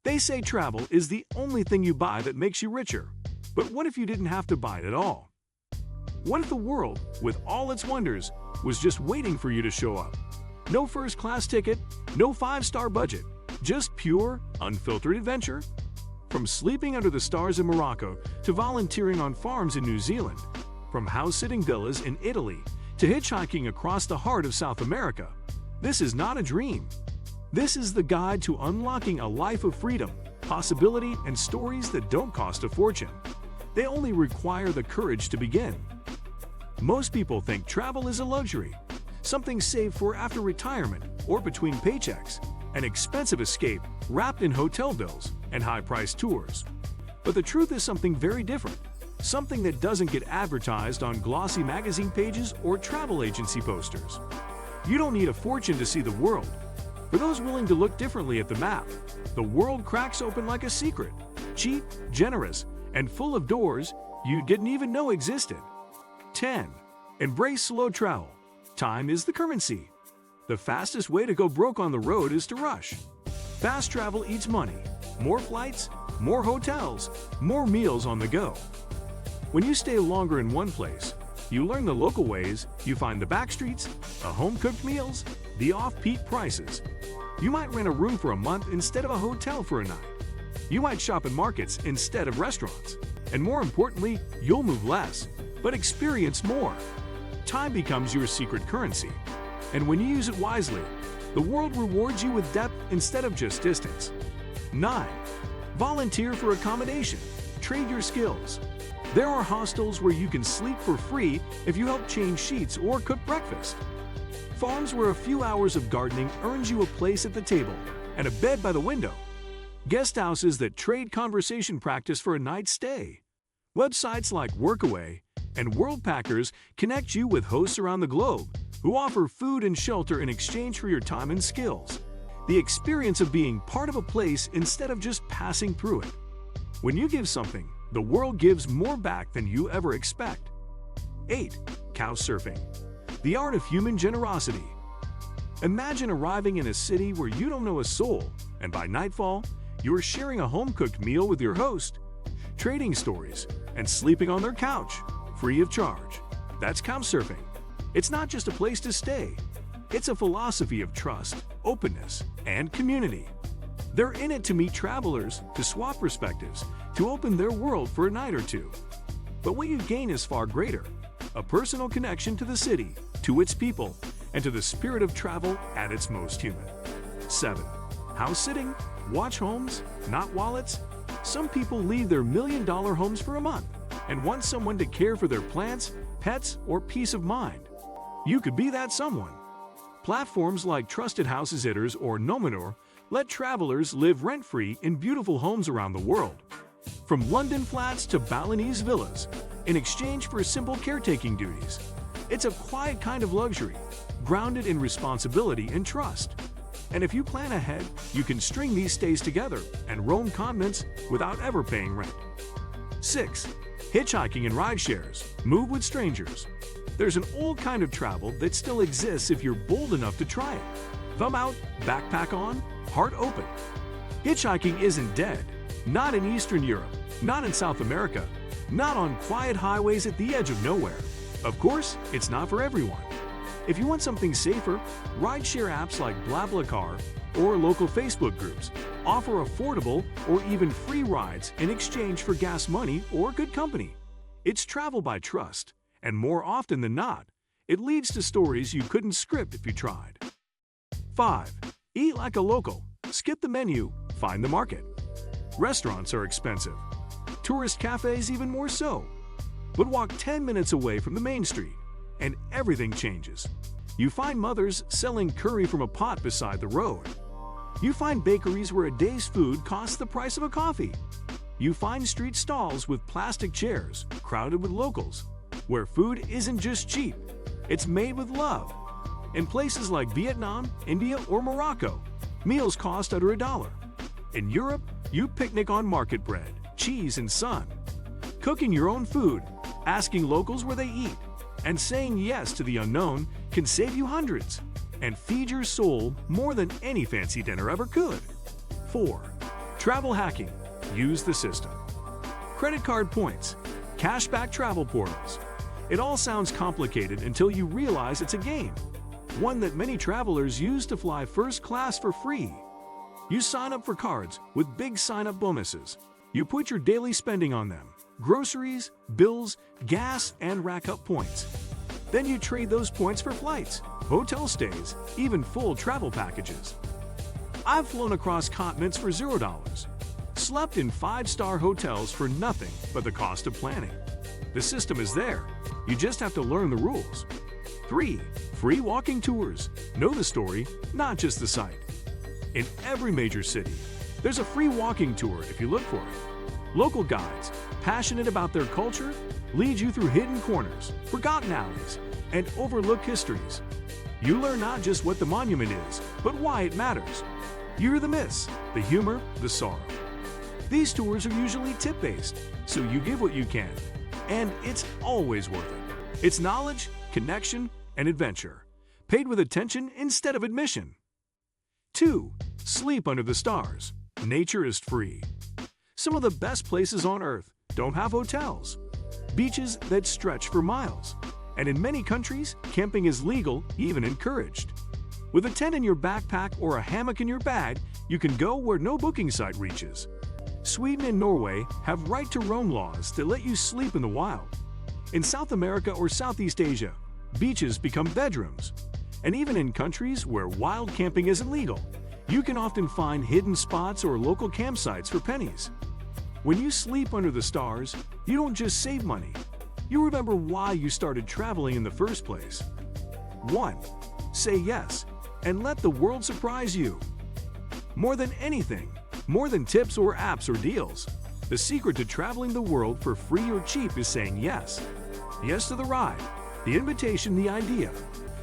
They say travel is the only thing you buy that makes you richer. But what if you didn't have to buy it at all? What if the world, with all its wonders, was just waiting for you to show up? No first-class ticket, no five-star budget, just pure, unfiltered adventure? From sleeping under the stars in Morocco to volunteering on farms in New Zealand, from house-sitting villas in Italy to hitchhiking across the heart of South America, this is not a dream. This is the guide to unlocking a life of freedom, possibility, and stories that don't cost a fortune. They only require the courage to begin. Most people think travel is a luxury, something saved for after retirement or between paychecks, an expensive escape wrapped in hotel bills and high-priced tours. But the truth is something very different, something that doesn't get advertised on glossy magazine pages or travel agency posters. You don't need a fortune to see the world. For those willing to look differently at the map, the world cracks open like a secret, cheap, generous, and full of doors you didn't even know existed. 10. Embrace slow travel. Time is the currency. The fastest way to go broke on the road is to rush. Fast travel eats money. More flights, more hotels, more meals on the go. When you stay longer in one place, you learn the local ways, you find the back streets, the home-cooked meals, the off-peak prices. You might rent a room for a month instead of a hotel for a night. You might shop at markets instead of restaurants. And more importantly, you'll move less, but experience more. Time becomes your secret currency. And when you use it wisely, the world rewards you with depth instead of just distance. 9. Volunteer for accommodation. Trade your skills. There are hostels where you can sleep for free if you help change sheets or cook breakfast. Farms where a few hours of gardening earns you a place at the table and a bed by the window. Guest houses that trade conversation practice for a night's stay. Websites like Workaway and Worldpackers connect you with hosts around the globe who offer food and shelter in exchange for your time and skills. The experience of being part of a place instead of just passing through it. When you give something, the world gives more back than you ever expect. 8. Couchsurfing. The art of human generosity. Imagine arriving in a city where you don't know a soul, and by nightfall, you're sharing a home-cooked meal with your host, trading stories, and sleeping on their couch, free of charge. That's Couchsurfing. It's not just a place to stay. It's a philosophy of trust, openness, and community. They're in it to meet travelers, to swap perspectives, to open their world for a night or two. But what you gain is far greater. A personal connection to the city, to its people, and to the spirit of travel at its most human. 7. House sitting, watch homes, not wallets. Some people leave their million-dollar homes for a month and want someone to care for their plants, pets, or peace of mind. You could be that someone. Platforms like Trusted House Sitters or Nominor let travelers live rent-free in beautiful homes around the world. From London flats to Balinese villas, in exchange for simple caretaking duties. It's a quiet kind of luxury, grounded in responsibility and trust. And if you plan ahead, you can string these stays together and roam continents without ever paying rent. 6. Hitchhiking and ride shares. Move with strangers. There's an old kind of travel that still exists if you're bold enough to try it. Thumb out, backpack on, heart open. Hitchhiking isn't dead. Not in Eastern Europe, not in South America, not on quiet highways at the edge of nowhere. Of course, it's not for everyone. If you want something safer, rideshare apps like BlaBlaCar or local Facebook groups offer affordable or even free rides in exchange for gas money or good company. It's travel by trust, and more often than not, it leads to stories you couldn't script if you tried. 5. Eat like a local. Skip the menu, find the market. Restaurants are expensive. Tourist cafes even more so. But walk 10 minutes away from the main street, and everything changes. You find mothers selling curry from a pot beside the road. You find bakeries where a day's food costs the price of a coffee. You find street stalls with plastic chairs, crowded with locals, where food isn't just cheap, it's made with love. In places like Vietnam, India, or Morocco, meals cost under $1. In Europe, you picnic on market bread, cheese, and sun. Cooking your own food, asking locals where they eat, and saying yes to the unknown can save you hundreds and feed your soul more than any fancy dinner ever could. 4. Travel hacking. Use the system. Credit card points. Cashback travel portals. It all sounds complicated until you realize it's a game. One that many travelers use to fly first class for free. You sign up for cards with big sign-up bonuses. You put your daily spending on them. Groceries, bills, gas, and rack up points. Then you trade those points for flights, hotel stays, even full travel packages. I've flown across continents for $0, slept in 5-star hotels for nothing but the cost of planning. The system is there. You just have to learn the rules. 3. Free walking tours. Know the story, not just the site. In every major city, there's a free walking tour if you look for it. Local guides, passionate about their culture, lead you through hidden corners, forgotten alleys, and overlooked histories. You learn not just what the monument is, but why it matters. You hear the myths, the humor, the sorrow. These tours are usually tip-based, so you give what you can, and it's always worth it. It's knowledge, connection, and adventure, paid with attention instead of admission. 2. Sleep under the stars. Nature is free. Some of the best places on Earth don't have hotels. Beaches that stretch for miles. And in many countries, camping is legal, even encouraged. With a tent in your backpack or a hammock in your bag, you can go where no booking site reaches. Sweden and Norway have right-to-roam laws that let you sleep in the wild. In South America or Southeast Asia, beaches become bedrooms. And even in countries where wild camping isn't legal, you can often find hidden spots or local campsites for pennies. When you sleep under the stars, you don't just save money. You remember why you started traveling in the first place. 1. Say yes, and let the world surprise you. More than anything, more than tips or apps or deals, the secret to traveling the world for free or cheap is saying yes. Yes to the ride, the invitation, the idea.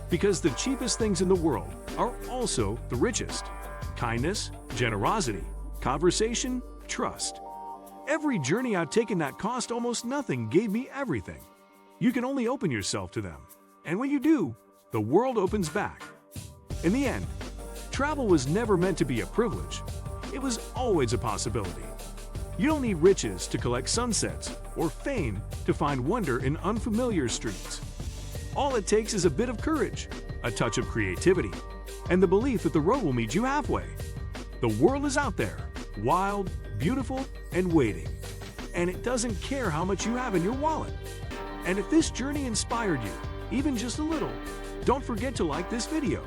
Because the cheapest things in the world are also the richest. Kindness, generosity, conversation, trust. Every journey I've taken that cost almost nothing gave me everything. You can only open yourself to them. And when you do, the world opens back. In the end, travel was never meant to be a privilege. It was always a possibility. You don't need riches to collect sunsets or fame to find wonder in unfamiliar streets. All it takes is a bit of courage, a touch of creativity, and the belief that the road will meet you halfway. The world is out there, wild, beautiful, and waiting. And it doesn't care how much you have in your wallet. And if this journey inspired you, even just a little, don't forget to like this video,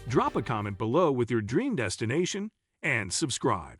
drop a comment below with your dream destination, and subscribe.